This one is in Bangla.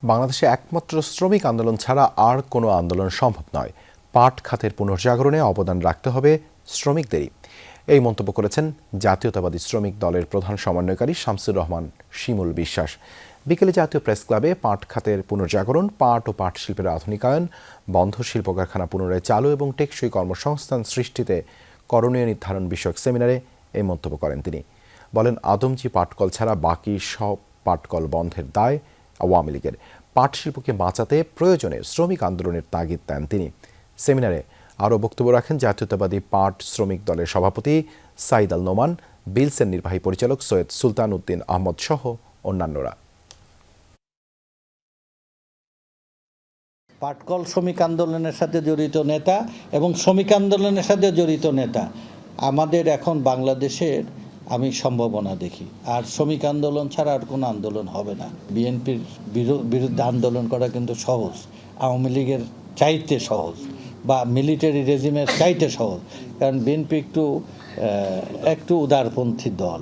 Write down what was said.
বাংলাদেশে একমাত্র শ্রমিক আন্দোলন ছাড়া আর কোনো আন্দোলন সম্ভব নয়। পাট খাতের পুনর্জাগরণে অবদান রাখতে হবে শ্রমিকদেরই, এই মন্তব্য করেছেন জাতীয়তাবাদী শ্রমিক দলের প্রধান সমন্বয়কারী শামসুর রহমান শিমুল বিশ্বাস। বিকেলে জাতীয় প্রেস ক্লাবে পাট খাতের পুনর্জাগরণ, পাট ও পাট শিল্পের আধুনিকায়ন, বন্ধ শিল্প কারখানা পুনরায় চালু এবং টেকসই কর্মসংস্থান সৃষ্টিতে করণীয় নির্ধারণ বিষয়ক সেমিনারে এই মন্তব্য করেন তিনি। বলেন, আদমজি পাটকল ছাড়া বাকি সব পাটকল বন্ধের দায় আওয়ামী লীগের। পাট শিল্পকে বাঁচাতে প্রয়োজনে শ্রমিক আন্দোলনের তাগিদ দেন তিনি। সেমিনারে আরও বক্তব্য রাখেন জাতীয়তাবাদী পাট শ্রমিক দলের সভাপতি সাইদ আল নোমান, বিলসের নির্বাহী পরিচালক সৈয়দ সুলতান উদ্দিন আহমদ সহ অন্যান্যরা। পাটকল শ্রমিক আন্দোলনের সাথে জড়িত নেতা এবং শ্রমিক আন্দোলনের সাথে জড়িত নেতা আমাদের এখন বাংলাদেশের আমি সম্ভাবনা দেখি। আর শ্রমিক আন্দোলন ছাড়া আর কোনো আন্দোলন হবে না। বিএনপির বিরুদ্ধে আন্দোলন করা কিন্তু সহজ, আওয়ামী লীগের চাইতে সহজ বা মিলিটারি রেজিমের চাইতে সহজ, কারণ বিএনপি একটু উদারপন্থী দল।